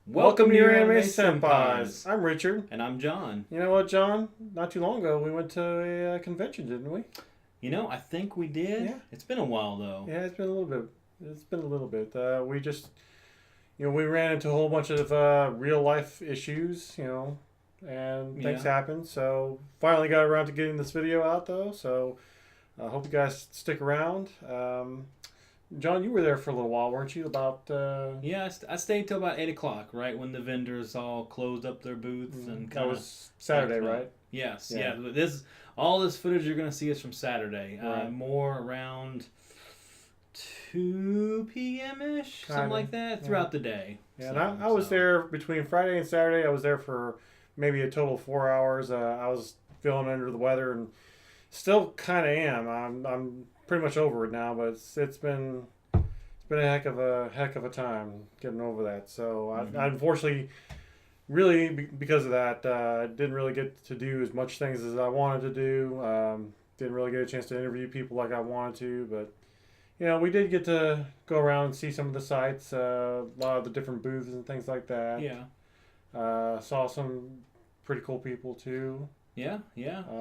Welcome to your Anime Senpais. I'm Richard. And I'm John. You know what, John? Not too long ago, we went to a convention, didn't we? I think we did. Yeah. It's been a while, though. Yeah, it's been a little bit. We just, we ran into a whole bunch of real life issues, and things happened. So finally got around to getting this video out, though. So I hope you guys stick around. John, you were there for a little while, weren't you? Yeah, I stayed till about 8 o'clock, right when the vendors all closed up their booths and that was Saturday, right? Yes, yeah. All this footage you're going to see is from Saturday. Right. More around 2 p.m. ish, something like that, throughout the day. Yeah, and I was there between Friday and Saturday. I was there for maybe a total of 4 hours. I was feeling under the weather and still kind of am. I'm pretty much over it now, but it's been a heck of a time getting over that. So I unfortunately, really because of that, didn't really get to do as much things as I wanted to do. Didn't really get a chance to interview people like I wanted to, but we did get to go around and see some of the sites, a lot of the different booths and things like that. Yeah. Saw some pretty cool people too. Yeah.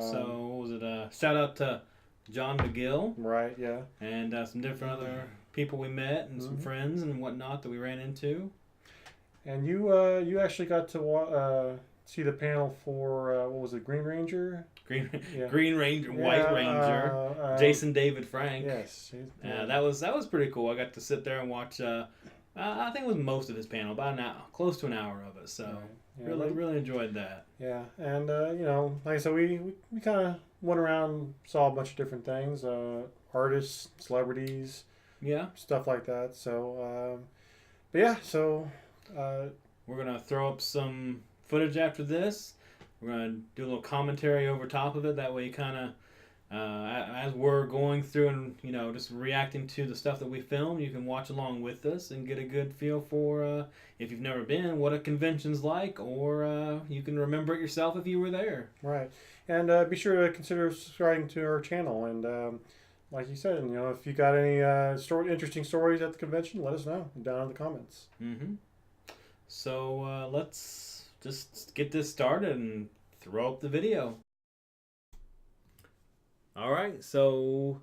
So what was it? Shout out to John McGill. Right, yeah. And some different other people we met and some friends and whatnot that we ran into. And you actually got to see the panel for, what was it, Green Ranger? Green Ranger, White Ranger, Jason David Frank. Yes. That was pretty cool. I got to sit there and watch, I think it was most of his panel, about an hour, close to an hour of it. So yeah, really enjoyed that. Yeah, and like I said, we kind of went around, saw a bunch of different things, artists, celebrities, stuff like that. So, but yeah, so we're gonna throw up some footage after this. We're gonna do a little commentary over top of it. That way, you kind of, as we're going through and just reacting to the stuff that we film, you can watch along with us and get a good feel for if you've never been, what a convention's like, or you can remember it yourself if you were there. Right, and be sure to consider subscribing to our channel. And like you said, if you got any interesting stories at the convention, let us know down in the comments. So let's just get this started and throw up the video. Alright, so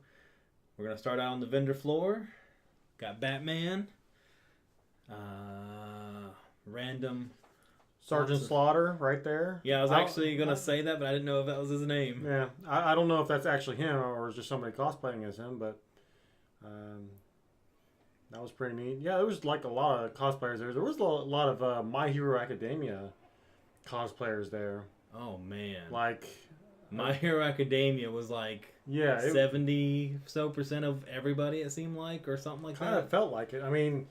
we're going to start out on the vendor floor. Got Batman. Random. Sergeant Slaughter right there. Yeah, I was actually going to say that, but I didn't know if that was his name. Yeah, I don't know if that's actually him or just somebody cosplaying as him, but that was pretty neat. Yeah, there was like a lot of cosplayers there. There was a lot of My Hero Academia cosplayers there. Oh, man. Like... My Hero Academia was like 70% of everybody, it seemed like, or something like that. Kind of felt like it. I mean,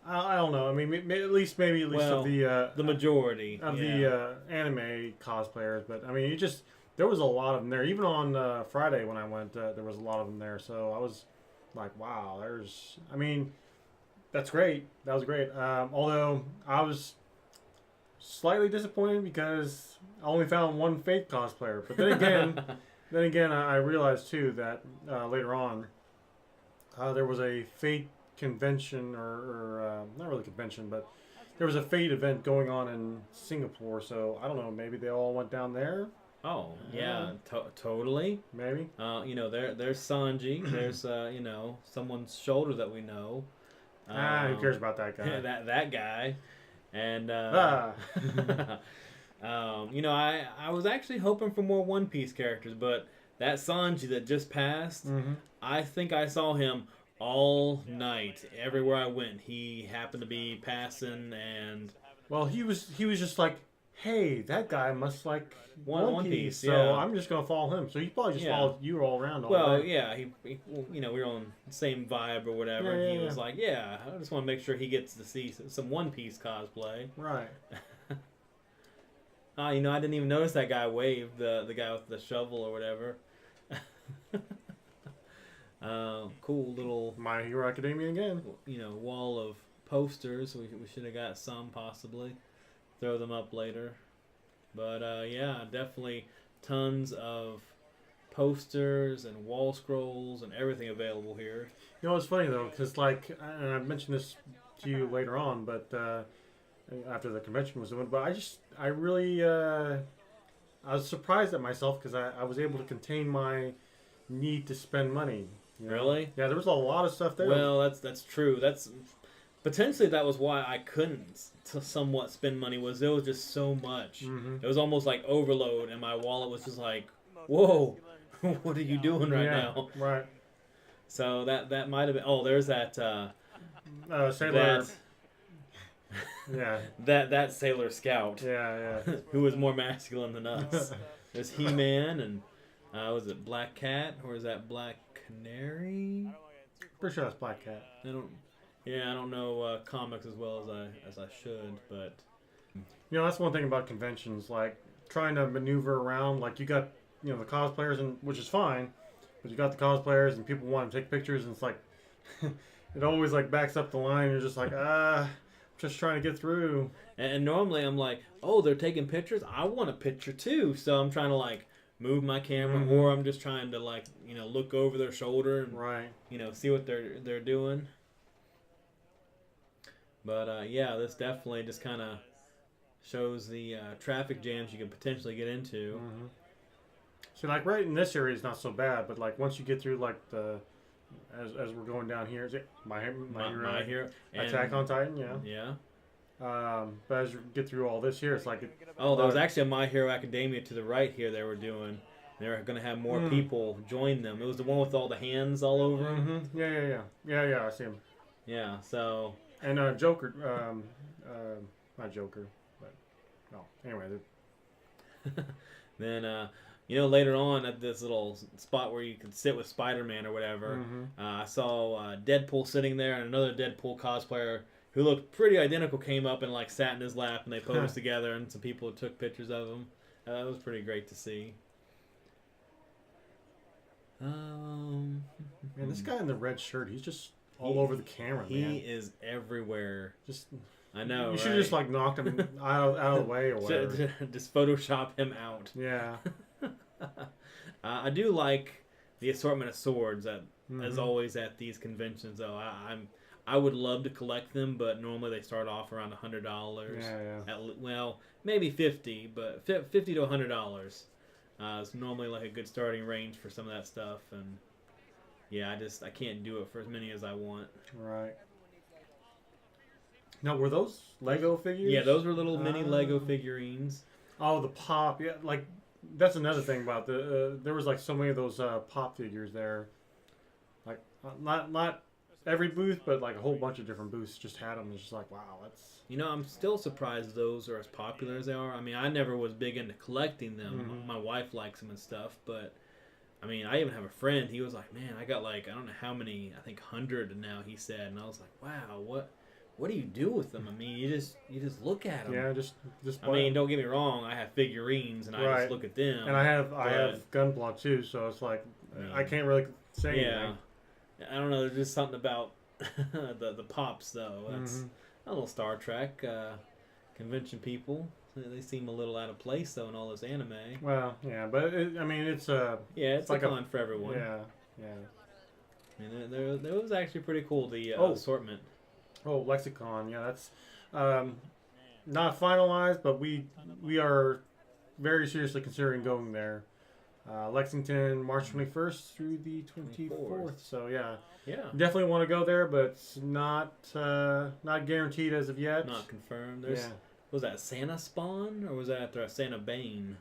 I don't know. I mean, at least of the majority of the anime cosplayers. But I mean, there was a lot of them there. Even on Friday when I went, there was a lot of them there. So I was like, wow, that's great. That was great. Although I was slightly disappointed because I only found one Fate cosplayer. But then again, I realized too that later on there was a Fate convention or not really convention, but there was a Fate event going on in Singapore. So I don't know, maybe they all went down there. Oh yeah, totally. Maybe. There's Sanji. There's someone's shoulder that we know. Who cares about that guy? that guy. And I was actually hoping for more One Piece characters, but that Sanji that just passed, I think I saw him all night everywhere I went. He happened to be passing, and well, he was just like, hey, that guy must like One Piece, so yeah. I'm just gonna follow him. So he probably just followed you all around all day. Yeah, he we were on the same vibe or whatever. Yeah, and he was like, yeah, I just want to make sure he gets to see some One Piece cosplay. Right. I didn't even notice that guy waved, the guy with the shovel or whatever. Cool little My Hero Academia again. Wall of posters. We should have got some possibly. Throw them up later. But yeah, definitely tons of posters and wall scrolls and everything available here. It's funny though, because and I mentioned this to you later on, but after the convention was doing. But I really, I was surprised at myself because I was able to contain my need to spend money. You know? Really? Yeah, there was a lot of stuff there. Well, that's true. That's potentially that was why I couldn't somewhat spend money. Was there was just so much. Mm-hmm. It was almost like overload, and my wallet was just like, "Whoa, what are you doing right now?" Right. So that might have been. Oh, there's that. Sailor. That, Yeah. that Sailor Scout. Yeah. Who was more masculine than us. There's He-Man and was it Black Cat or is that Black Canary? Pretty sure that's Black Cat. I don't know comics as well as I should, but You know, that's one thing about conventions, like trying to maneuver around. Like you got, you know, the cosplayers, and which is fine, but you got the cosplayers, and people want to take pictures, and it's like it always like backs up the line. And you're just like, I'm just trying to get through. and normally I'm like, oh, they're taking pictures. I want a picture too, so I'm trying to like move my camera, or I'm just trying to like look over their shoulder and Right. see what they're doing. But yeah, this definitely just kind of shows the traffic jams you could potentially get into. Mm-hmm. See, like right in this area is not so bad, but like once you get through like the as we're going down here, is it my Hero, Attack on Titan? Yeah. Yeah. But as you get through all this here, it's like Oh, there was actually a My Hero Academia to the right here. They were doing. They were going to have more people join them. It was the one with all the hands all over them. Mm-hmm. Yeah. I see him. Yeah. So. And Joker, not Joker, but no. Anyway. Then later on at this little spot where you could sit with Spider-Man or whatever, I saw Deadpool sitting there, and another Deadpool cosplayer who looked pretty identical came up and like sat in his lap, and they posed together, and some people took pictures of him. It was pretty great to see. Man, this guy in the red shirt, he's just all over the camera, man. He is everywhere. Just, I know. You should just like knock him out of the way or whatever. Just Photoshop him out. Yeah. I do like the assortment of swords that, as always at these conventions. Though I would love to collect them, but normally they start off around $100. Yeah. Well, maybe $50, but $50 to $100 is normally like a good starting range for some of that stuff. And yeah, I can't do it for as many as I want. Right. Now, were those Lego figures? Yeah, those were little mini Lego figurines. Oh, the pop. Yeah, like that's another thing about there was like so many of those pop figures there. Like not every booth, but like a whole bunch of different booths just had them. It's just like, wow, that's. I'm still surprised those are as popular as they are. I mean, I never was big into collecting them. My wife likes them and stuff, but I mean, I even have a friend. He was like, man, I got like I don't know how many. I think 100 now. He said, and I was like, wow, what do you do with them? I mean, you just look at them. Yeah, just. I mean, don't get me wrong. I have figurines, and I just look at them. And I have Gunpla too, so it's like I can't really say anything. I don't know. There's just something about the pops though. That's a little Star Trek convention people. They seem a little out of place though in all this anime. Well, yeah, but it's it's like a con for everyone. Yeah. And there was actually pretty cool the assortment. Oh, Lexicon, yeah, that's not finalized, but we are very seriously considering going there. Lexington, March 21st through the 24th. So yeah, definitely want to go there, but it's not guaranteed as of yet. Not confirmed. Was that Santa Spawn or was that Santa Bane?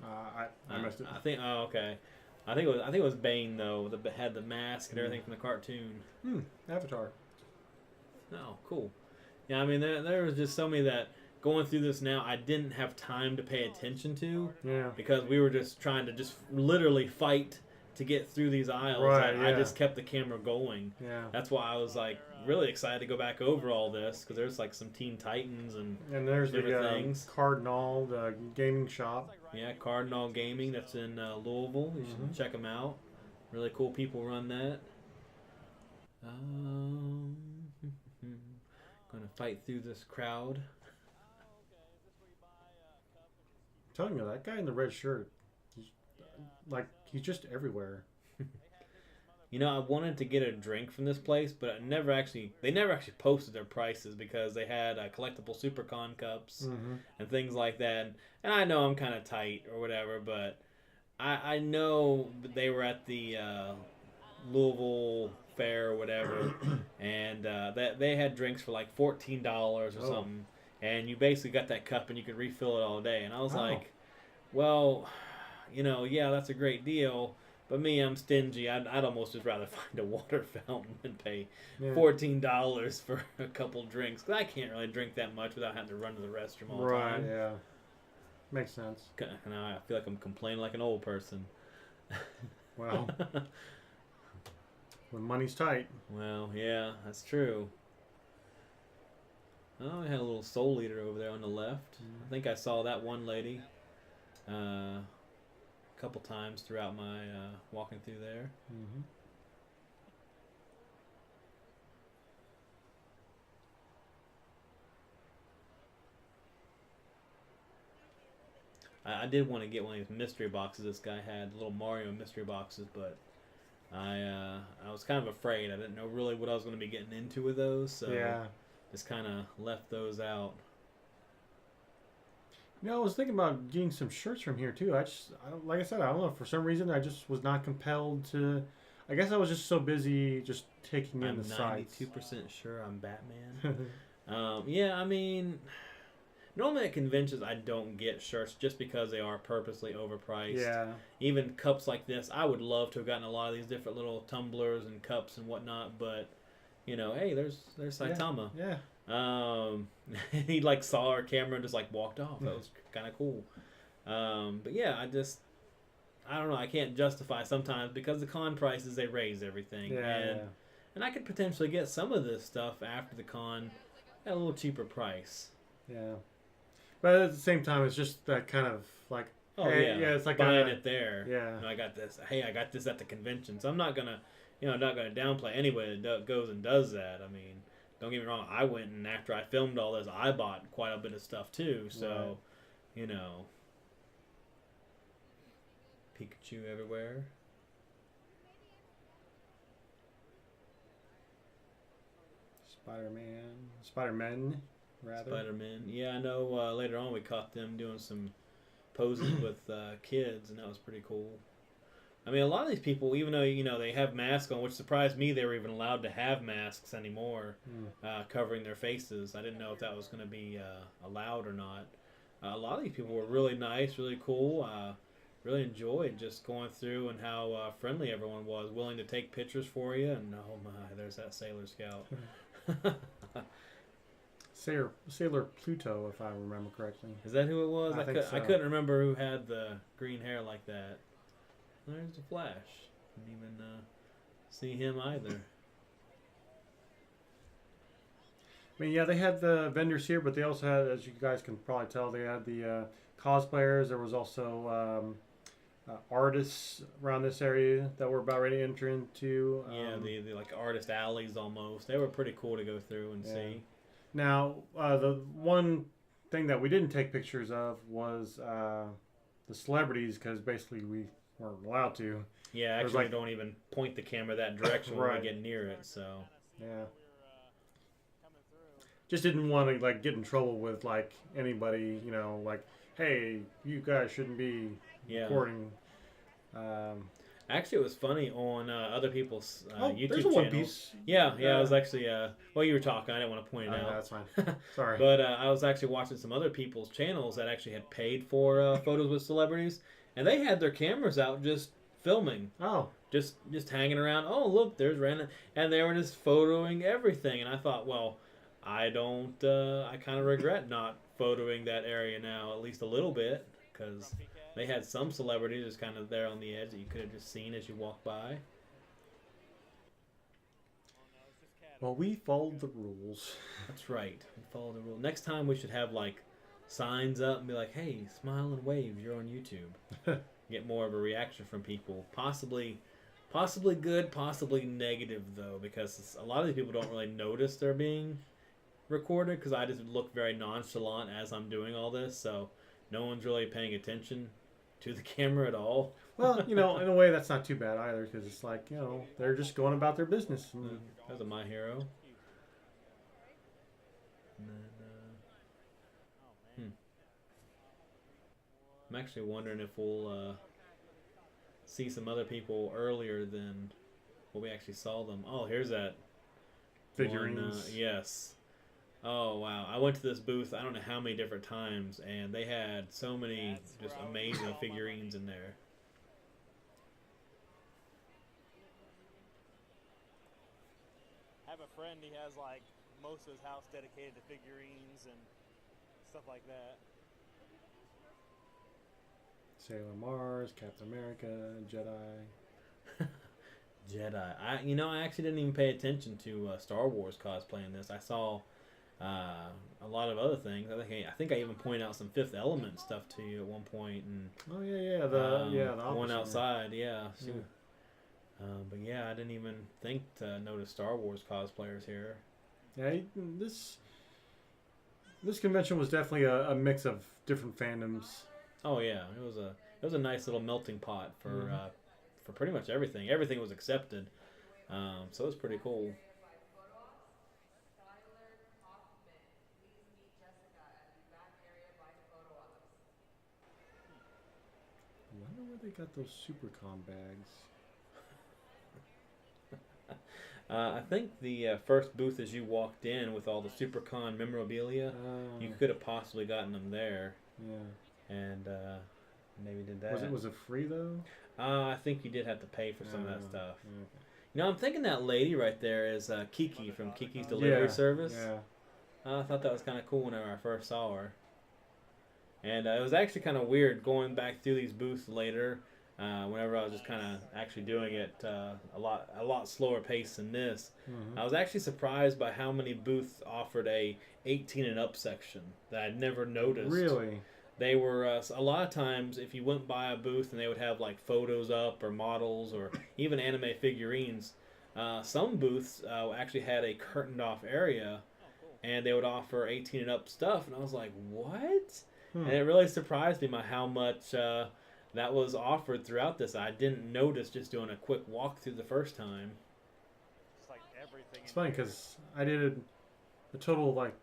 I missed it. I think. Oh, okay. I think it was Bane though. That had the mask and everything from the cartoon. Avatar. Oh, cool. Yeah, I mean, there was just so many that going through this now, I didn't have time to pay attention to. Yeah. Because we were just trying to just literally fight to get through these aisles. Right, I just kept the camera going. Yeah. That's why I was like really excited to go back over all this because there's like some Teen Titans and there's different the things. Cardinal, the gaming shop. Yeah, Cardinal Gaming. That's in Louisville. You should check them out. Really cool people run that. Gonna fight through this crowd. I'm telling you, that guy in the red shirt, he's just everywhere. I wanted to get a drink from this place, but they never actually posted their prices because they had collectible SuperCon cups Mm-hmm. and things like that. And I know I'm kind of tight or whatever, but I know they were at the Louisville Fair or whatever, and that they had drinks for like $14 or Oh. something, and you basically got that cup and you could refill it all day. And I was Oh. like, well, yeah, that's a great deal. But me, I'm stingy. I'd almost just rather find a water fountain than pay $14 for a couple drinks. Cause I can't really drink that much without having to run to the restroom all the time. Right, yeah. Makes sense. Now I feel like I'm complaining like an old person. Well, when money's tight. Well, yeah, that's true. Oh, I had a little soul eater over there on the left. I think I saw that one lady a couple times throughout my walking through there. Mm-hmm. I did want to get one of these mystery boxes this guy had, little Mario mystery boxes, but I was kind of afraid. I didn't know really what I was going to be getting into with those, so just kind of left those out. I was thinking about getting some shirts from here too. Like I said, I don't know. For some reason, I just was not compelled to. I guess I was just so busy just taking in the sights. I'm 92% sure I'm Batman. Yeah, I mean, normally at conventions I don't get shirts just because they are purposely overpriced. Yeah. Even cups like this, I would love to have gotten a lot of these different little tumblers and cups and whatnot, but hey, there's Saitama. Yeah. He saw our camera and just walked off. That was kind of cool. But yeah, I don't know. I can't justify sometimes because the con prices, they raise everything. Yeah. And I could potentially get some of this stuff after the con at a little cheaper price. Yeah. But at the same time, it's just that kind of it's like buying it there. Yeah. I got this. Hey, I got this at the convention. So I'm not gonna downplay anybody that goes and does that. I mean, don't get me wrong. I went and after I filmed all this, I bought quite a bit of stuff too. So, Pikachu everywhere. Spider-Man, rather. Spider-Man. Yeah, I know later on we caught them doing some poses with kids, and that was pretty cool. I mean, a lot of these people, even though, they have masks on, which surprised me they were even allowed to have masks anymore, covering their faces. I didn't know if that was going to be allowed or not. A lot of these people were really nice, really cool. Really enjoyed just going through and how friendly everyone was, willing to take pictures for you. And oh my, there's that Sailor Scout. Sailor Pluto, if I remember correctly. Is that who it was? I think so. I couldn't remember who had the green hair like that. There's the Flash. Didn't even see him either. I mean, yeah, they had the vendors here, but they also had, as you guys can probably tell, they had the cosplayers. There was also artists around this area that were about ready to enter into. The artist alleys almost. They were pretty cool to go through and see. Now, the one thing that we didn't take pictures of was the celebrities, because basically we weren't allowed to. Yeah, actually, don't even point the camera that direction when we get near it. So yeah, just didn't want to get in trouble with anybody. Hey, you guys shouldn't be recording. Actually, it was funny on other people's YouTube there's a channels. One Piece. Yeah, I was actually. Well, you were talking. I didn't want to point it out. That's fine. Sorry. But I was actually watching some other people's channels that actually had paid for photos with celebrities, and they had their cameras out just filming. Oh. Just hanging around. Oh, look, there's Random, and they were just photoing everything. And I thought, well, I don't. I kind of regret not photoing that area now, at least a little bit, because they had some celebrities just kind of there on the edge that you could have just seen as you walk by. Well, we followed the rules. That's right. We followed the rule. Next time we should have signs up and be like, "Hey, smile and wave. You're on YouTube." Get more of a reaction from people. Possibly good, possibly negative though, because a lot of these people don't really notice they're being recorded because I just look very nonchalant as I'm doing all this, so no one's really paying attention to the camera at all. Well, in a way, that's not too bad either, because it's like, they're just going about their business. And, That's a My Hero. And then, I'm actually wondering if we'll see some other people earlier than what we actually saw them. Oh, here's that figurines. One, yes. Oh, wow. I went to this booth I don't know how many different times, and they had so many just amazing figurines in there. I have a friend, he has like most of his house dedicated to figurines and stuff like that. Sailor Mars, Captain America, Jedi. Jedi. I actually didn't even pay attention to Star Wars cosplay in this. I saw a lot of other things. I think I even pointed out some Fifth Element stuff to you at one point, and oh yeah, the one officer. outside, yeah. Yeah. But yeah, I didn't even think to notice Star Wars cosplayers here. Yeah, this convention was definitely a mix of different fandoms. Oh yeah, it was a nice little melting pot for pretty much everything. Everything was accepted, so it was pretty cool. I wonder where they got those SuperCon bags. I think the first booth as you walked in with all the SuperCon memorabilia, you could have possibly gotten them there. Yeah. And maybe did that. Was it free though? I think you did have to pay for some of that stuff. Okay. I'm thinking that lady right there is Kiki from Kiki's Delivery Service. Yeah. I thought that was kind of cool whenever I first saw her. And it was actually kind of weird going back through these booths later. Whenever I was just kind of actually doing it a lot slower pace than this, I was actually surprised by how many booths offered a 18 and up section that I'd never noticed. Really? They were a lot of times if you went by a booth and they would have like photos up or models or even anime figurines. Some booths actually had a curtained off area, and they would offer 18 and up stuff, and I was like, what? And it really surprised me by how much that was offered throughout this. I didn't notice just doing a quick walkthrough the first time. Just like everything. It's funny because I did a total of like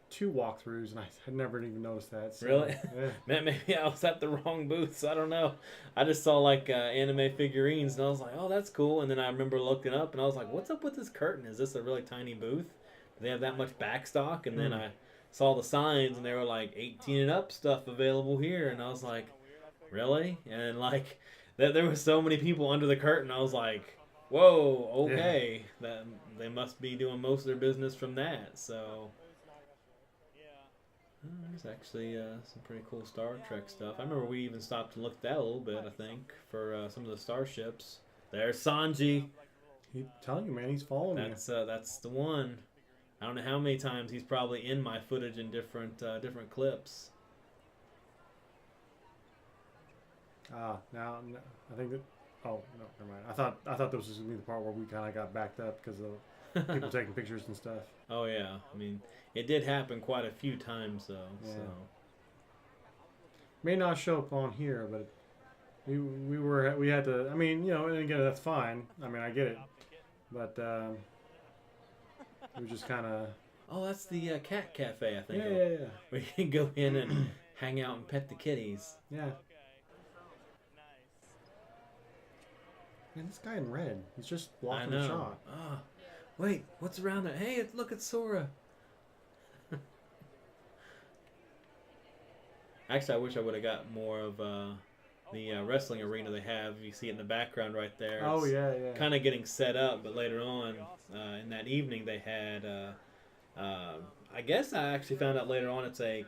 2 walkthroughs and I had never even noticed that. So, Really? Yeah. Man, maybe I was at the wrong booths. I don't know. I just saw like anime figurines and I was like, oh, that's cool. And then I remember looking up and I was like, what's up with this curtain? Is this a really tiny booth? Do they have that much backstock? And then I saw the signs and they were like 18 and up stuff available here. And I was like, really? And like there were so many people under the curtain. I was like, whoa, okay. That they must be doing most of their business from that. So there's actually some pretty cool Star Trek stuff. I remember we even stopped to look at that a little bit, I think, for some of the starships. There's Sanji. He's telling you, man, he's following you. That's the one. I don't know how many times he's probably in my footage in different clips. Now I think that. Oh no, never mind. I thought this was gonna be the part where we kind of got backed up because of people taking pictures and stuff. Oh yeah, I mean, it did happen quite a few times though. Yeah. So May not show up on here, but we had to. I mean, and again, that's fine. I mean, I get it, but it was just kind of. Oh, that's the cat cafe, I think. Yeah. We can go in and hang out and pet the kitties. Yeah. Man, this guy in red. He's just blocking the shot. Oh, wait, what's around there? Hey, look at Sora. Actually, I wish I would have got more of the wrestling arena they have. You see it in the background right there. Oh, yeah. Kind of getting set up, but later on in that evening they had, I guess I actually found out later on it's a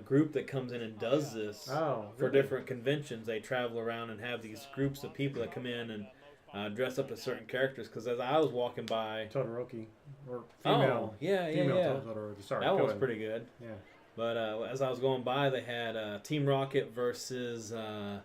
group that comes in and does this for different conventions. They travel around and have these groups of people that come in and dress up as certain characters. Because as I was walking by, Todoroki or female, female Todoroki. Sorry, that one was pretty good. Yeah. But as I was going by, they had Team Rocket versus a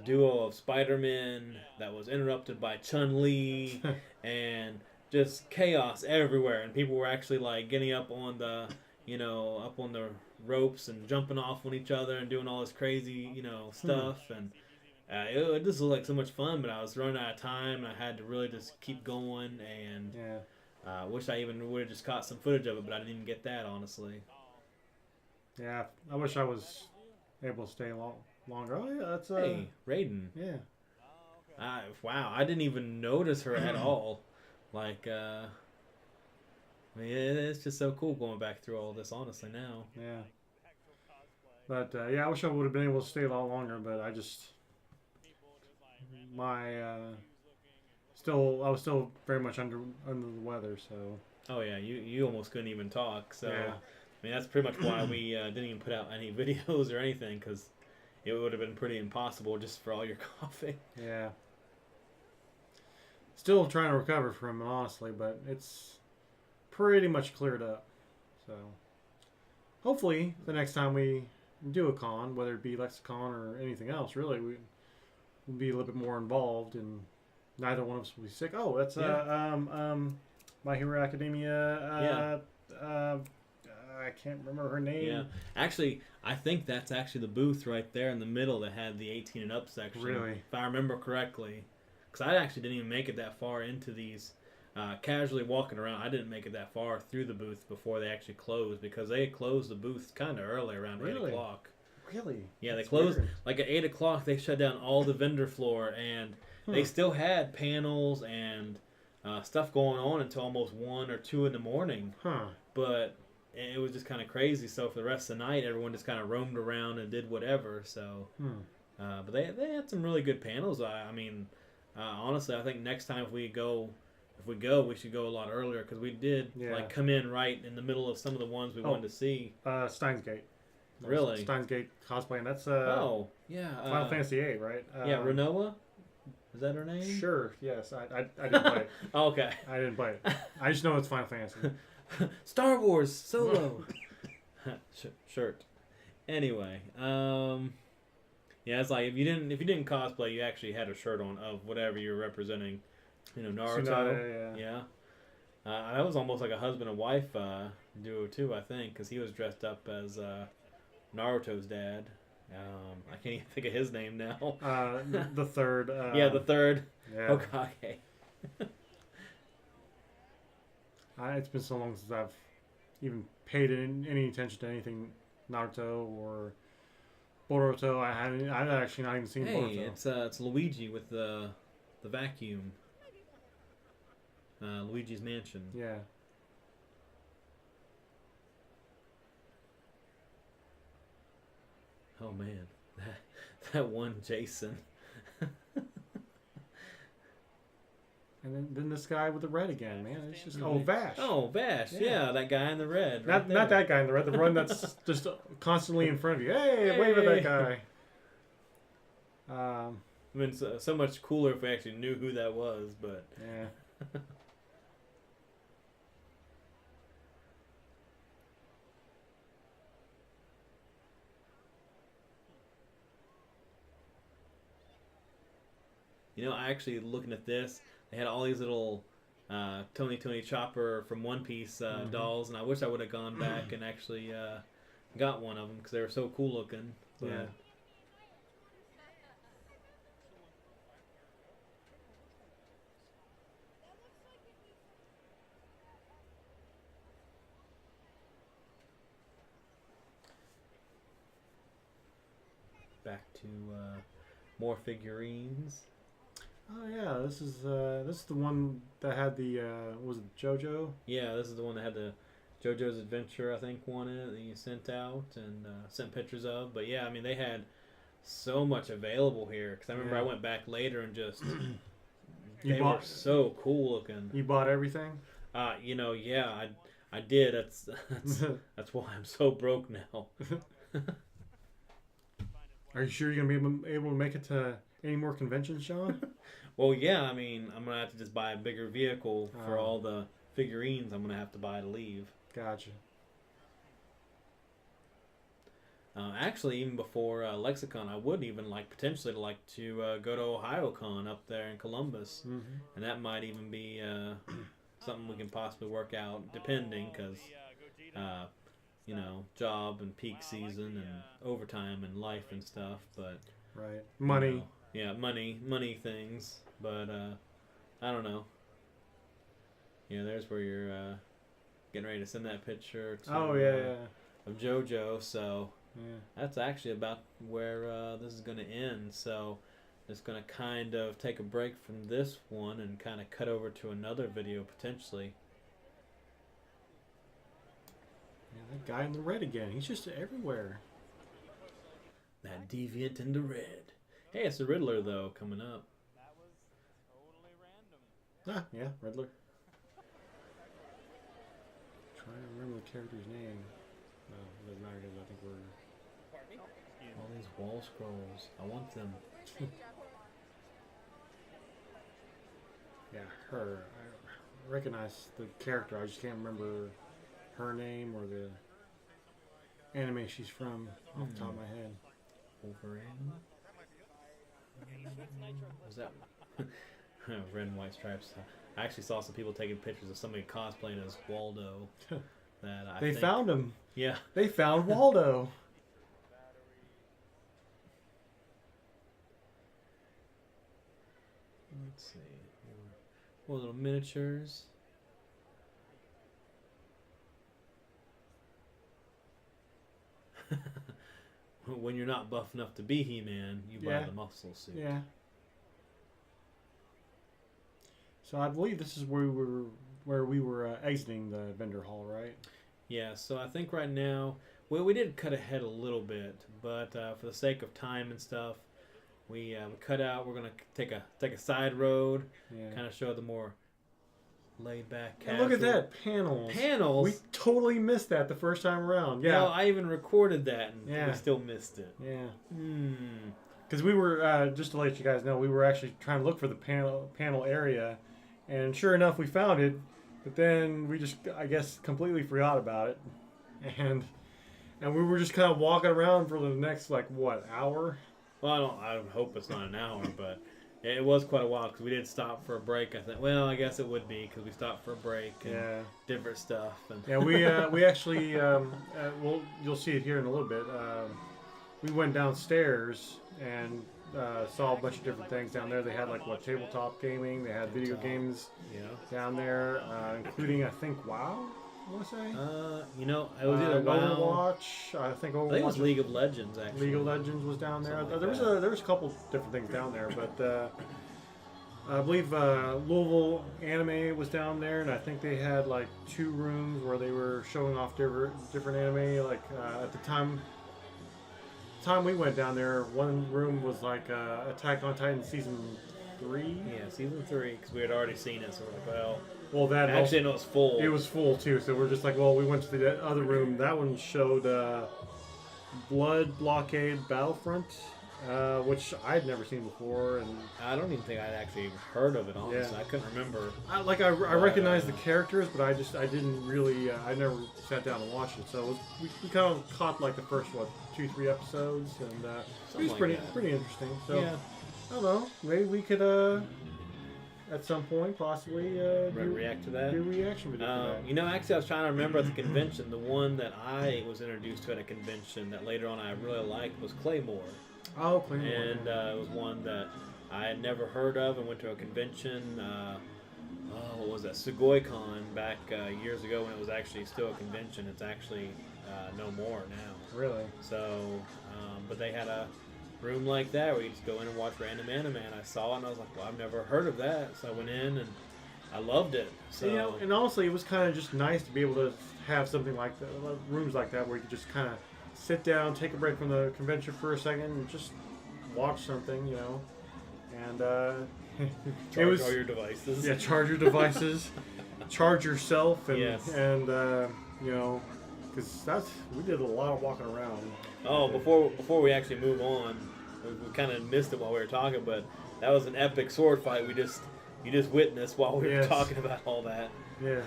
duo of Spider-Man that was interrupted by Chun-Li and just chaos everywhere. And people were actually like getting up on the up on the ropes and jumping off on each other and doing all this crazy, stuff. And It just looked like so much fun, but I was running out of time, and I had to really just keep going, and Yeah. wish I even would have just caught some footage of it, but I didn't even get that, honestly. Yeah. I wish I was able to stay longer. Oh yeah, that's Hey, Raiden. yeah. Wow, I didn't even notice her at all. Like, I mean, it's just so cool going back through all this, honestly, now. Yeah. But yeah, I wish I would have been able to stay a lot longer, but I just I was still very much under the weather, so. Oh yeah, you almost couldn't even talk. So Yeah. I mean, that's pretty much why we didn't even put out any videos or anything, because it would have been pretty impossible just for all your coughing. Yeah. Still trying to recover from it, honestly, but it's pretty much cleared up. So hopefully the next time we do a con, whether it be Lexicon or anything else, really, we'll be a little bit more involved, and neither one of us will be sick. Oh, that's My Hero Academia. I can't remember her name. Yeah, actually, I think that's actually the booth right there in the middle that had the 18 and up section. Really? If I remember correctly. Because I actually didn't even make it that far into these. Casually walking around, I didn't make it that far through the booth before they actually closed, because they had closed the booth kind of early, around 8 o'clock. Really? Yeah, That's they closed, weird. like at 8 o'clock, they shut down all the vendor floor, and they still had panels and stuff going on until almost 1 or 2 in the morning. Huh. But it was just kind of crazy. So for the rest of the night, everyone just kind of roamed around and did whatever. So, but they had some really good panels. I mean, honestly, I think next time if we go, we should go a lot earlier, because we did like come in right in the middle of some of the ones we wanted to see. Steins Gate. Really? Steins Gate cosplay, and that's oh yeah, Final Fantasy VIII, right? Yeah, Renoa. Is that her name? Sure. Yes, I didn't play it. Okay. I didn't play it. I just know it's Final Fantasy. Star Wars Solo shirt. Anyway, yeah, it's like if you didn't cosplay, you actually had a shirt on of whatever you're representing. You know, Naruto. Tsunade, yeah. That was almost like a husband and wife duo too, I think, because he was dressed up as Naruto's dad. I can't even think of his name now. The third. Yeah, the third. Yeah. Hokage. It's been so long since I've even paid any attention to anything Naruto or Boruto. I've actually not even seen Boruto. It's Luigi with the vacuum. Luigi's Mansion. Yeah. Oh man, that one Jason. And then this guy with the red again, man. It's just Vash. Oh, Vash. Yeah, that guy in the red. Not that guy in the red. The one that's just constantly in front of you. Hey, wave at that guy. I mean, so much cooler if we actually knew who that was, but yeah. You know, I actually looking at this, they had all these little Tony Chopper from One Piece dolls, and I wish I would have gone back and actually got one of them, because they were so cool looking. But, yeah. Back to more figurines. Oh yeah, this is the one that had the was it JoJo? Yeah, this is the one that had the JoJo's Adventure, I think, won it that you sent out and sent pictures of. But yeah, I mean, they had so much available here, because I remember I went back later and just they were so cool looking. You bought everything? You know, yeah, I did. That's why I'm so broke now. Are you sure you're gonna be able to make it to any more conventions, Sean? Well, yeah, I mean, I'm going to have to just buy a bigger vehicle for all the figurines I'm going to have to buy to leave. Gotcha. Actually, even before Lexicon, I would even potentially like to go to OhioCon up there in Columbus. Mm-hmm. And that might even be something we can possibly work out, depending, because, you know, job and peak season and overtime and life and stuff. But right, money. You know, Yeah, money things, but I don't know. Yeah, there's where you're getting ready to send that picture to, Oh yeah. of JoJo. So Yeah. that's actually about where this is going to end. So just going to kind of take a break from this one and kind of cut over to another video potentially. Yeah, that guy in the red again. He's just everywhere. That deviant in the red. Hey, it's the Riddler though coming up. That was totally random. Ah, yeah, Riddler. Trying to remember the character's name. No, it doesn't matter because I think we're. All these wall scrolls. I want them. Yeah, her. I recognize the character. I just can't remember her name or the anime she's from off the top of my head. Wolverine? Was that red and white stripes? I actually saw some people taking pictures of somebody cosplaying as Waldo. That I They think, found him. Yeah. They found Waldo. Let's see. More little miniatures. When you're not buff enough to be He-Man, you buy Yeah. the muscle suit. Yeah. So I believe this is where we were exiting the vendor hall, right? Yeah, so I think right now, well, we did cut ahead a little bit, but for the sake of time and stuff, we cut out. We're gonna take a side road, Yeah. kind of show the more laid back. And look at that panels. Panels. We totally missed that the first time around. Yeah, Yeah. I even recorded that, and Yeah. we still missed it. Yeah. Hmm. Because we were just to let you guys know, we were actually trying to look for the panel area, and sure enough, we found it. But then we just, I guess, completely forgot about it, and we were just kind of walking around for the next hour. Well, I hope it's not an hour, but it was quite a while because we did stop for a break. I think. Well, I guess it would be because we stopped for a break and Yeah. different stuff. And Yeah, we actually, well, you'll see it here in a little bit. We went downstairs and saw a bunch of different things down there. They had tabletop gaming. They had video games yeah. down there, including I think WoW. I want to say. It was either WoW. Overwatch. I think Overwatch. I think it was League of Legends actually. League of Legends was down there. Something like There was a couple different things down there, but I believe Louisville Anime was down there, and I think they had 2 rooms where they were showing off different anime. At the time we went down there, one room was Attack on Titan season 3. Yeah, season 3 because we had already seen it, so we're like, Well, that actually also, no, it's full. it was full too. So we're just we went to the other room. That one showed Blood Blockade Battlefront, which I'd never seen before, and I don't even think I'd actually heard of it. Honestly, Yeah. I couldn't remember. I recognized the characters, but I didn't really I never sat down and watched it. So we kind of caught the first 2-3 episodes, and it was like pretty that. pretty interesting. So Yeah. I don't know, maybe we could at some point possibly React to that. do a reaction video for that. Actually, I was trying to remember at the convention. The one that I was introduced to at a convention that later on I really liked was Claymore. Oh, Claymore. And it was one that I had never heard of and went to a convention. What was that? SugoiCon back years ago when it was actually still a convention. It's actually no more now. Really? So, but they had a room like that where you just go in and watch random anime, and I saw it and I was like, well, I've never heard of that. So I went in and I loved it. So and honestly, it was kind of just nice to be able to have something like that, rooms like that, where you could just kind of sit down, take a break from the convention for a second, and just watch something, And it was all your devices. yeah, charge your devices, charge yourself, and Yes. and because we did a lot of walking around. Oh, before we actually move on, we kind of missed it while we were talking, but that was an epic sword fight you just witnessed while we were Yes. talking about all that. Yeah.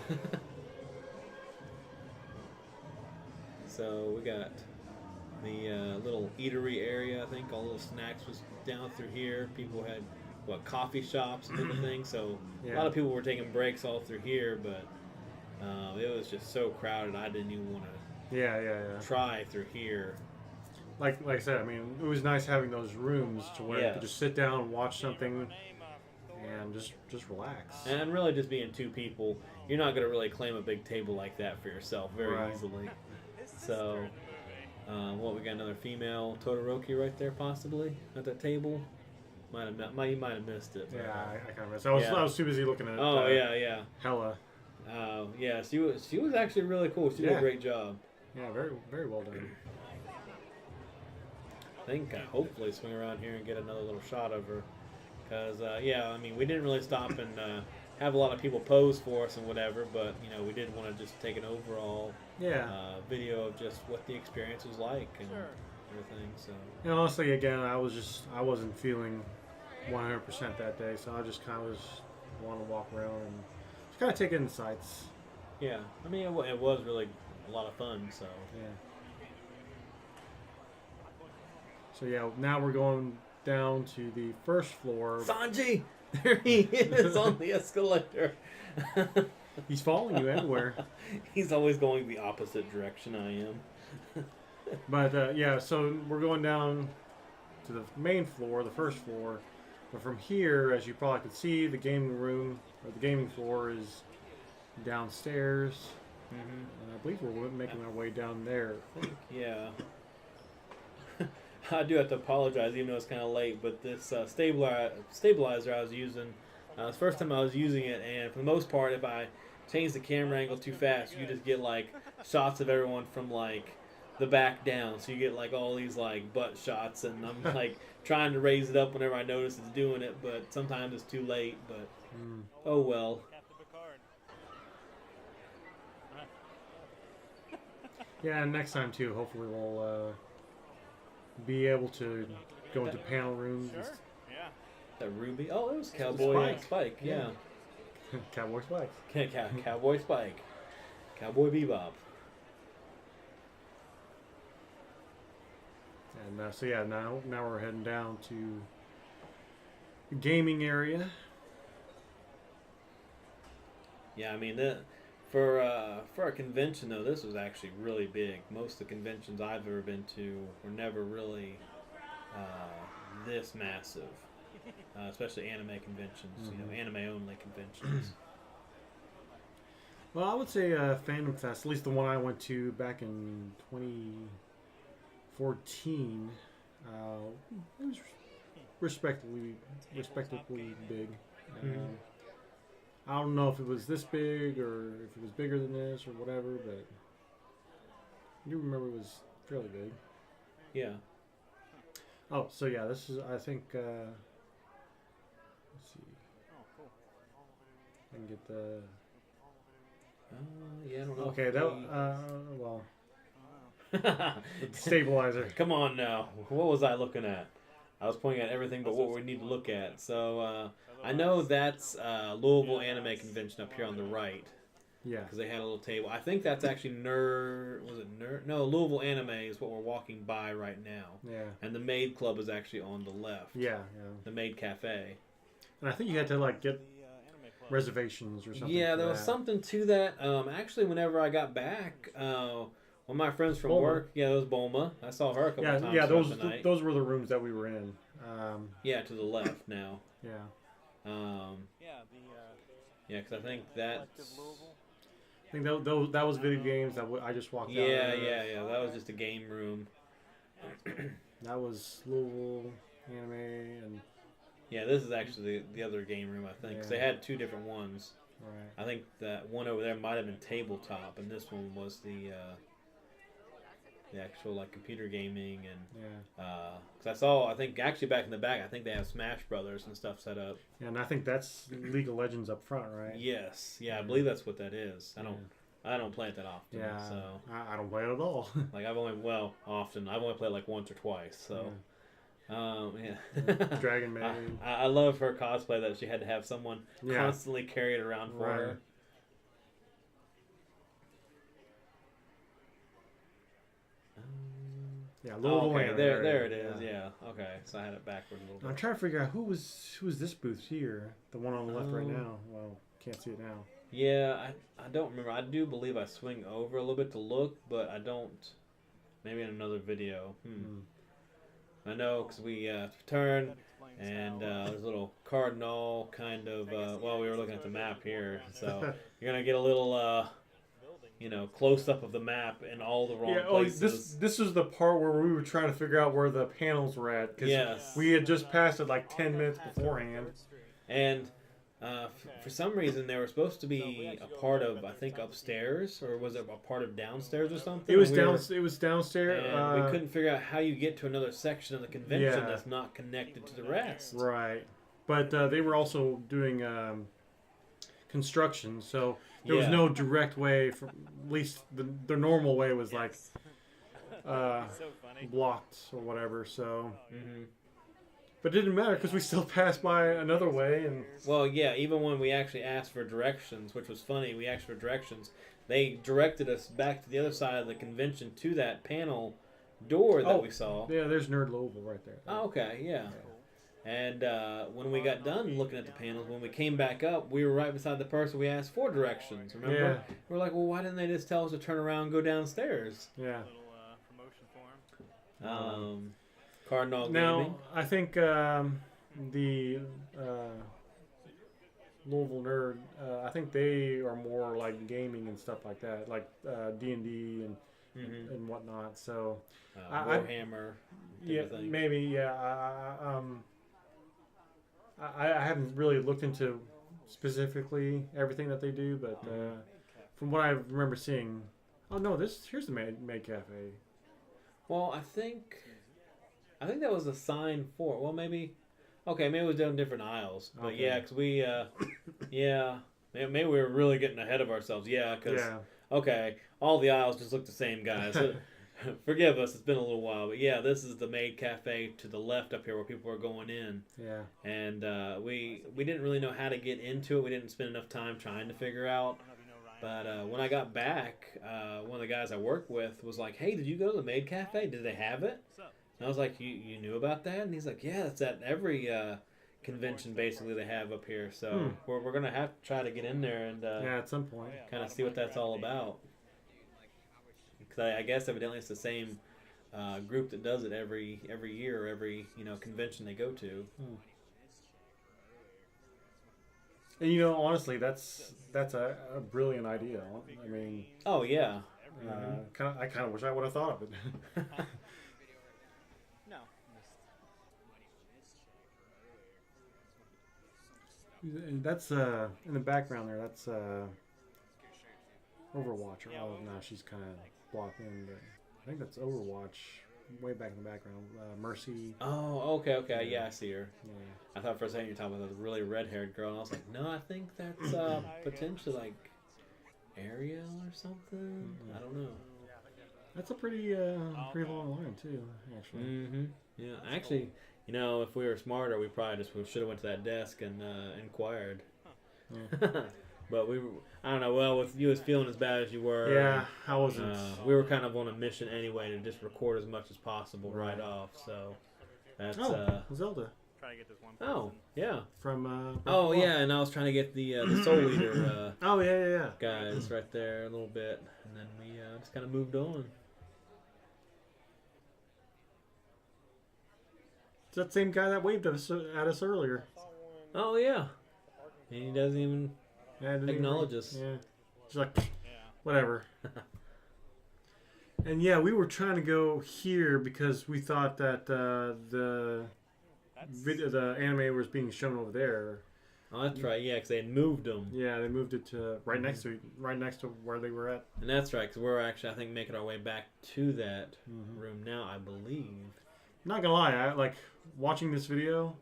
So we got the little eatery area. I think all the little snacks was down through here. People had coffee shops and different things. So a lot of people were taking breaks all through here, but it was just so crowded. I didn't even want to Yeah. try through here. like I said, I mean, it was nice having those rooms to where you could just sit down, watch something, and just relax. And really, just being two people, you're not gonna really claim a big table like that for yourself very easily. So, what we got another female Todoroki right there, possibly at that table. You might have missed it. Yeah, I kind of missed. I was too busy looking at. Yeah. Hella. Yeah. She was actually really cool. She did a great job. Yeah, very very well done. I think hopefully swing around here and get another little shot of her. Because, I mean, we didn't really stop and have a lot of people pose for us and whatever, but, we did want to just take an overall video of just what the experience was like and everything. So. And honestly, again, I wasn't feeling 100% that day, so I just kind of was wanting to walk around and just kind of take in the sights. Yeah, I mean, it was really a lot of fun, so. Yeah. So, yeah, now we're going down to the first floor. Sanji! There he is on the escalator. He's following you everywhere. He's always going the opposite direction I am. But, yeah, so we're going down to the main floor, the first floor. But from here, as you probably could see, the gaming room, or the gaming floor is downstairs. Mm-hmm. And I believe we're making our way down there. Yeah. I do have to apologize, even though it's kind of late, but this stabilizer I was using, it's the first time I was using it, and for the most part, if I change the camera angle too fast, you just get, like, shots of everyone from, like, the back down, so you get, like, all these, like, butt shots, and I'm, like, trying to raise it up whenever I notice it's doing it, but sometimes it's too late, but oh well. Yeah, and next time, too, hopefully we'll be able to go into panel rooms. Sure. Yeah. That Ruby. Oh, it was Cowboy Spike. Yeah. Cowboy Spike. Cowboy Spike. Cowboy Bebop. And so yeah, now we're heading down to the gaming area. Yeah, I mean for a convention though, this was actually really big. Most of the conventions I've ever been to were never really this massive, especially anime conventions. Mm-hmm. Anime only conventions. Well, I would say Fandom Fest, at least the one I went to back in 2014. It was respectably big. I don't know if it was this big or if it was bigger than this or whatever, but I do remember it was fairly big. Yeah. Oh, so yeah, this is, I think, let's see. Oh, cool. I can get the... Yeah, I don't know. Okay, well... the stabilizer. Come on now. What was I looking at? I was pointing at everything but what we need to look at. So, I know that's Louisville Anime Convention up here on the right. Yeah. Because they had a little table. I think that's actually No, Louisville Anime is what we're walking by right now. Yeah. And the Maid Club is actually on the left. Yeah. The Maid Cafe. And I think you had to, like, get reservations or something. Yeah, there was something to that. Actually, whenever I got back... one of my friends from work, it was Bulma. I saw her a couple times. Yeah, those were the rooms that we were in. Yeah, to the left now. Yeah. Because I think that. I think that was video games that I just walked out. Yeah. That was just a game room. That was Louisville Anime and. Yeah, this is actually the other game room, I think. Because they had two different ones. Right. I think that one over there might have been tabletop, and this one was the actual like computer gaming and because I think actually back in the back I think they have Smash Brothers and stuff set up. Yeah, and I think that's League of Legends up front, right? Yes, I believe that's what that is. I don't play it that often. Yeah, so I don't play it at all. Like I've only played like once or twice. So Dragon Maid. I love her cosplay that she had to have someone constantly carry it around for her. Yeah, Louisville Anime. There it is. Yeah. Okay. So I had it backwards a little bit. I'm trying to figure out who was this booth here. The one on the left right now. Well, can't see it now. Yeah, I don't remember. I do believe I swing over a little bit to look, but I don't Maybe in another video. I know, because we turned, and there's a little cardinal kind of, well, we were looking at the map here, so you're going to get a little, close up of the map in all the wrong places. This was the part where we were trying to figure out where the panels were at, because we had just passed it like 10 minutes beforehand. And for some reason, they were supposed to be a part of, I think, upstairs, or was it a part of downstairs or something? It was downstairs. And we couldn't figure out how you get to another section of the convention that's not connected to the rest. Right. But they were also doing construction, so there was no direct way. At least the normal way was like blocked or whatever. So. But it didn't matter because we still passed by another way. And well, yeah, even when we actually asked for directions, which was funny, we asked for directions, they directed us back to the other side of the convention to that panel door that we saw. Yeah, there's Nerd Louisville right there. Oh, okay, yeah. And when we got done looking at the panels, when we came back up, we were right beside the person we asked for directions, remember? Yeah. We're like, well, why didn't they just tell us to turn around and go downstairs? Yeah. Little promotion for him. Cardinal now, Gaming. I think the Louisville Nerd, I think they are more like gaming and stuff like that, like D&D and whatnot. So Warhammer. Maybe, yeah. I haven't really looked into specifically everything that they do, but from what I remember seeing, oh no, here's the Maid Cafe. Well, I think that was a sign for. Well, maybe it was down different aisles, but Okay. yeah, because we, maybe we were really getting ahead of ourselves. Yeah, because all the aisles just look the same, guys. So, forgive us, it's been a little while, but yeah, this is the Maid Cafe to the left up here where people are going in. Yeah. And we didn't really know how to get into it. We didn't spend enough time trying to figure out. But when I got back, one of the guys I worked with was like, "Hey, did you go to the Maid Cafe? Did they have it?" And I was like, you knew about that? And he's like, yeah, it's at every convention basically they have up here. So we're going to have to try to get in there and at some point kind of see what that's all about. Because I guess evidently it's the same group that does it every year or every convention they go to. And honestly, that's a brilliant idea. I mean, oh yeah, I kind of wish I would have thought of it. No. And that's in the background there. That's Overwatch. Oh no, she's kind of blocked in, but I think that's Overwatch. Way back in the background, Mercy. Oh, okay, yeah, I see her. Yeah. I thought for a second you were talking about the really red-haired girl, and I was like, no, I think that's potentially like Ariel or something. I don't know. That's a pretty long line too, actually. Yeah, actually, if we were smarter, we probably should have went to that desk and inquired. Yeah. But I don't know. Well, with you was feeling as bad as you were. Yeah, I wasn't. We were kind of on a mission anyway to just record as much as possible right off. So that's Zelda. Try to get this one. Oh yeah. From. Yeah, and I was trying to get the Soul Eater. Yeah. Guys, right there a little bit, and then we just kind of moved on. It's that same guy that waved at us earlier. Oh yeah. And he doesn't even. Acknowledge us. Yeah. She's like, whatever. And yeah, we were trying to go here because we thought that the anime was being shown over there. Oh, that's right. Yeah, because they had moved them. Yeah, they moved it to right next to where they were at. And that's right, because we're actually, I think, making our way back to that room now, I believe. Not gonna lie, I like watching this video.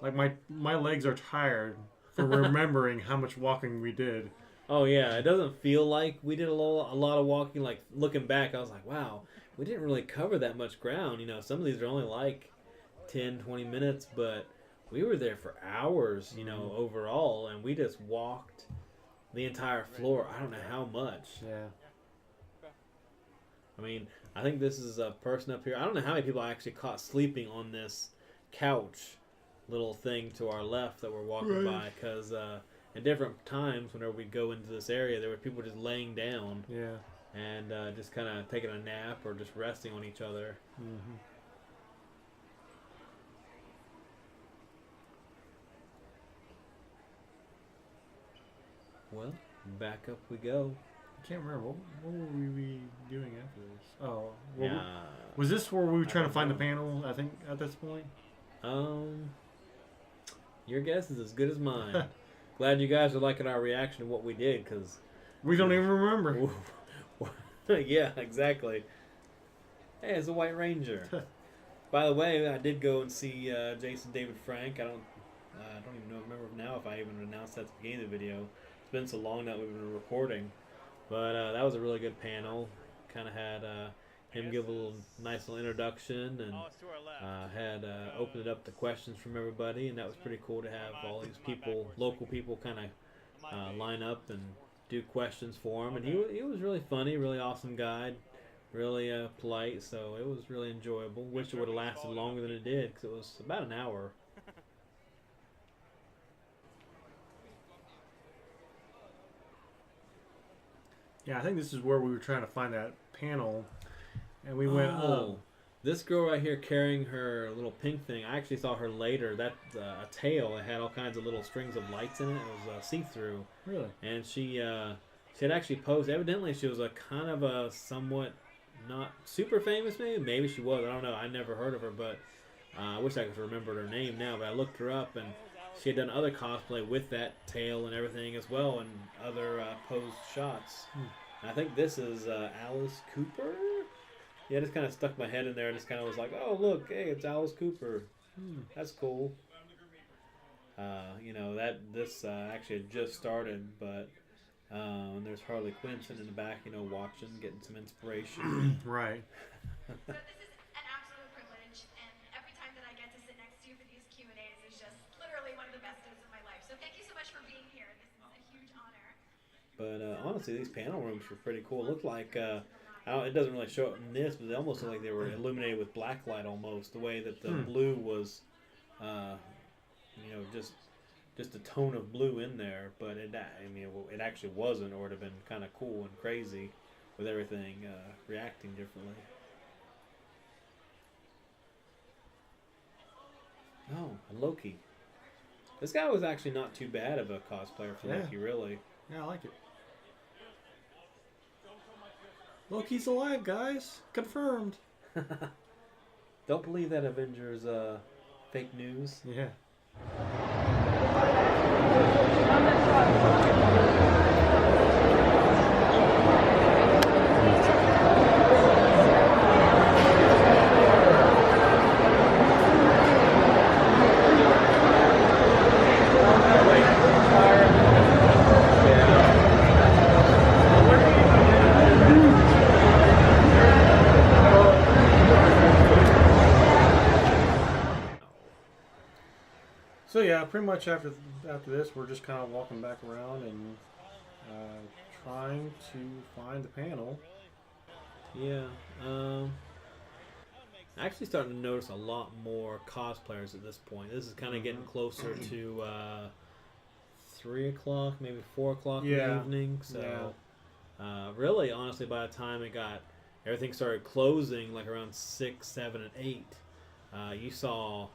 Like my legs are tired. For remembering how much walking we did. Oh yeah, it doesn't feel like we did a lot of walking. Like looking back, I was like, wow, we didn't really cover that much ground. Some of these are only like 10, 20 minutes, but we were there for hours, overall, and we just walked the entire floor. I don't know how much. Yeah. I mean, I think this is a person up here. I don't know how many people I actually caught sleeping on this couch little thing to our left that we're walking by, because at different times whenever we go into this area there were people just laying down. Yeah. and just kind of taking a nap or just resting on each other. Mm-hmm. Well, back up we go. I can't remember. What were we be doing after this? Oh, well, Yeah. was this where we were trying to find the panel, I think, at this point? Your guess is as good as mine. Glad you guys are liking our reaction to what we did, because We don't even remember. yeah, exactly. Hey, it's a White Ranger. By the way, I did go and see Jason David Frank. I don't even remember now if I even announced that at the beginning of the video. It's been so long that we've been recording, but that was a really good panel. Kind of had him give a nice little introduction, and had opened it up to questions from everybody, and that was pretty cool to have all these people, local people, kind of line up and do questions for him. And he was really funny, really awesome guy, really polite, so it was really enjoyable. Wish it would have lasted longer than it did, because it was about an hour. Yeah, I think this is where we were trying to find that panel, and we went, This girl right here carrying her little pink thing, I actually saw her later. That's a tail. It had all kinds of little strings of lights in it. It was see-through. Really? And she had actually posed. Evidently, she was a kind of a somewhat not super famous, maybe she was. I don't know. I never heard of her, but I wish I could remember her name now. But I looked her up, and she had done other cosplay with that tail and everything as well, and other posed shots. And I think this is Alice Cooper. Yeah, I just kind of stuck my head in there and just kind of was like, oh, look, hey, it's Alice Cooper. That's cool. This actually had just started, but and there's Harley Quinn sitting in the back, watching, getting some inspiration. Right. So this is an absolute privilege, and every time that I get to sit next to you for these Q&As is just literally one of the best days of my life. So thank you so much for being here. This is a huge honor. But honestly, these panel rooms were pretty cool. It looked like, it doesn't really show up in this, but they almost look like they were illuminated with black light almost. The way that the blue was, just a tone of blue in there. But it actually wasn't, or it would have been kind of cool and crazy with everything reacting differently. Oh, and Loki. This guy was actually not too bad of a cosplayer for Loki, really. Yeah, I like it. Loki's alive, guys. Confirmed. Don't believe that Avengers fake news. Yeah. So yeah, pretty much after this, we're just kind of walking back around and trying to find the panel. Yeah, actually starting to notice a lot more cosplayers at this point. This is kind of getting closer to 3 o'clock, maybe 4 o'clock in the evening. So really, honestly, by the time everything started closing, like around 6, 7, and 8, you saw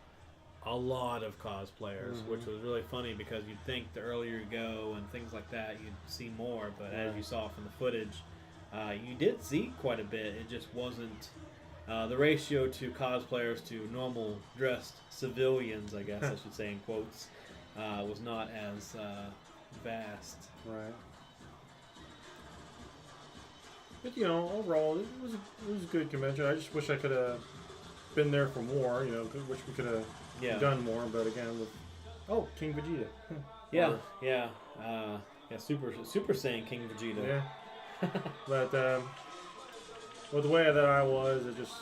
a lot of cosplayers, which was really funny because you'd think the earlier you go and things like that, you'd see more. But as you saw from the footage, you did see quite a bit. It just wasn't the ratio to cosplayers to normal dressed civilians, I guess I should say in quotes, was not as vast. Right. But overall, it was a good convention. I just wish I could have been there for more. Wish we could have done more. But again, with King Vegeta. Super Saiyan King Vegeta. Yeah. But with the way that I was, it just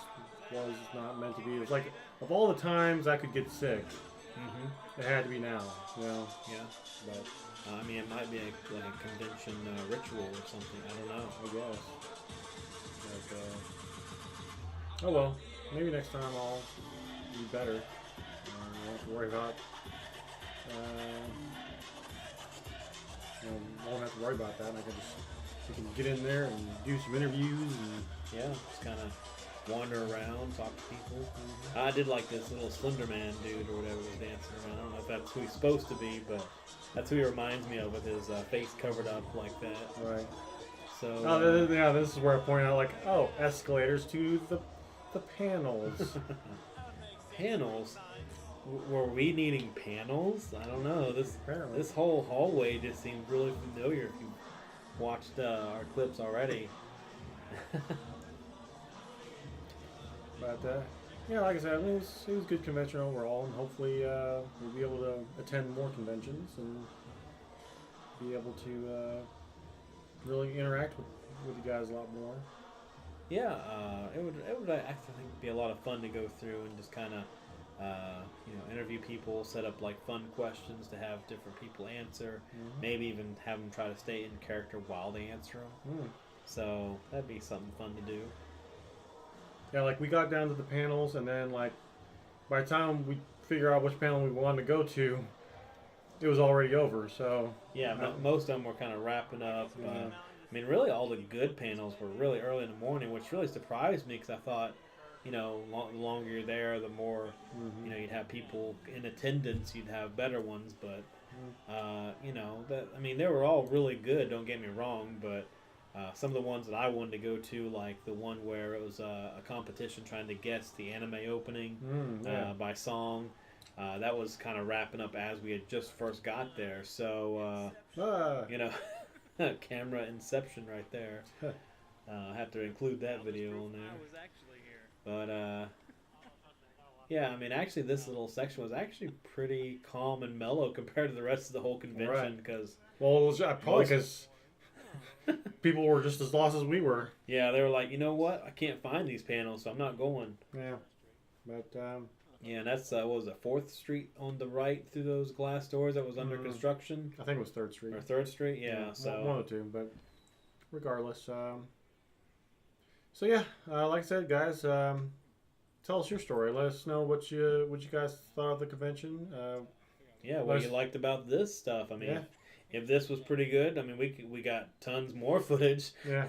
was not meant to be. It was like, of all the times I could get sick, it had to be now. Yeah. But it might be like a convention ritual or something. I don't know. I guess. But, oh well. Maybe next time I'll be better. I won't have to worry about. Won't have to worry about that. And I can just we can get in there and do some interviews and Yeah, just kind of wander around, talk to people. I did like this little Slender Man dude or whatever was dancing around. I don't know if that's who he's supposed to be, but that's who he reminds me of with his face covered up like that. right. So Yeah, this is where I point out, like, oh, escalators to the panels. panels. Were we needing panels? I don't know. Apparently. This whole hallway just seems really familiar if you watched our clips already. But yeah, like I said, it was a good convention overall, and hopefully we'll be able to attend more conventions and be able to really interact with you guys a lot more. Yeah, it would I think be a lot of fun to go through and just kind of interview people, set up like fun questions to have different people answer, maybe even have them try to stay in character while they answer them. So that'd be something fun to do. Yeah, like we got down to the panels, and then like by the time we figure out which panel we wanted to go to, it was already over. So yeah, most of them were kind of wrapping up. Yeah. I mean, really, all the good panels were really early in the morning, which really surprised me because I thought, the longer you're there, the more, you'd have people in attendance, you'd have better ones. But, they were all really good, don't get me wrong. But some of the ones that I wanted to go to, like the one where it was a competition trying to guess the anime opening by song, that was kind of wrapping up as we had just first got there. So, camera inception right there. I have to include that video on there. But yeah, I mean, actually, this little section was actually pretty calm and mellow compared to the rest of the whole convention. Because it was probably because people were just as lost as we were. Yeah, they were like, you know what? I can't find these panels, so I'm not going. Yeah, but yeah, and that's what was it, 4th Street on the right through those glass doors that was under construction. I think it was 3rd Street or 3rd Street. Yeah, so one of the two, but regardless. So yeah, like I said, guys, tell us your story. Let us know what you guys thought of the convention. What you liked about this stuff. I mean, if this was pretty good, I mean, we got tons more footage. Yeah.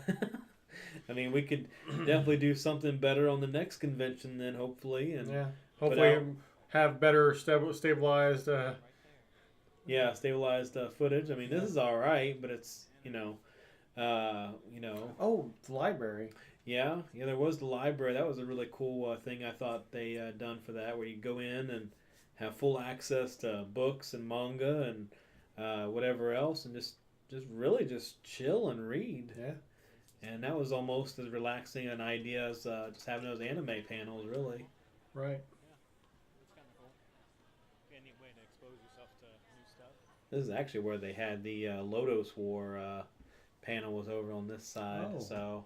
I mean, we could definitely do something better on the next convention then, hopefully. And hopefully have better stabilized. Stabilized footage. I mean, this is all right, but it's Oh, the library. Yeah, there was the library. That was a really cool thing I thought they done for that, where you go in and have full access to books and manga and whatever else, and just really chill and read. Yeah. And that was almost as relaxing an idea as just having those anime panels, really. Right. It's kind of cool. Get a neat way to expose yourself to new stuff. This is actually where they had the Lodos War panel was over on this side, so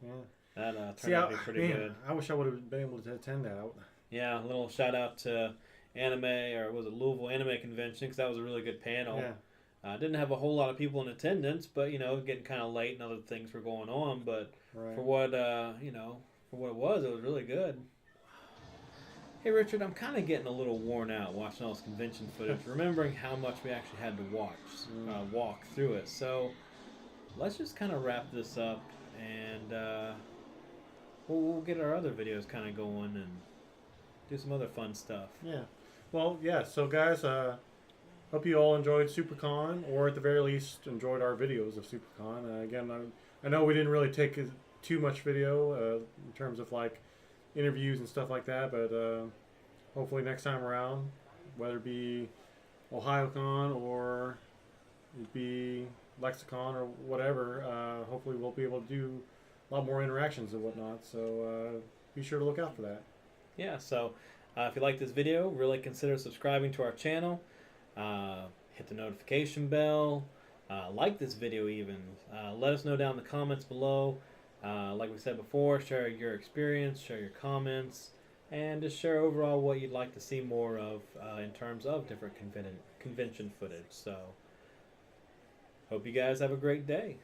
that turned out to be pretty good. I wish I would have been able to attend that. Yeah, a little shout out to Anime, or was it Louisville Anime Convention, because that was a really good panel. Yeah. Didn't have a whole lot of people in attendance, but getting kind of late and other things were going on. But for what it was really good. Hey Richard, I'm kind of getting a little worn out watching all this convention footage, remembering how much we actually had to walk through it. So let's just kind of wrap this up, and we'll get our other videos kind of going and do some other fun stuff. Yeah. Well, yeah. So guys, hope you all enjoyed SuperCon, or at the very least enjoyed our videos of SuperCon. Again, I know we didn't really take too much video in terms of like interviews and stuff like that, but hopefully next time around, whether it be OhioCon or it be Lexicon or whatever, hopefully we'll be able to do a lot more interactions and whatnot. So be sure to look out for that. Yeah. So if you like this video, really consider subscribing to our channel. Hit the notification bell, like this video even. Let us know down in the comments below. Like we said before, share your experience, share your comments, and just share overall what you'd like to see more of in terms of different convention footage. So, hope you guys have a great day.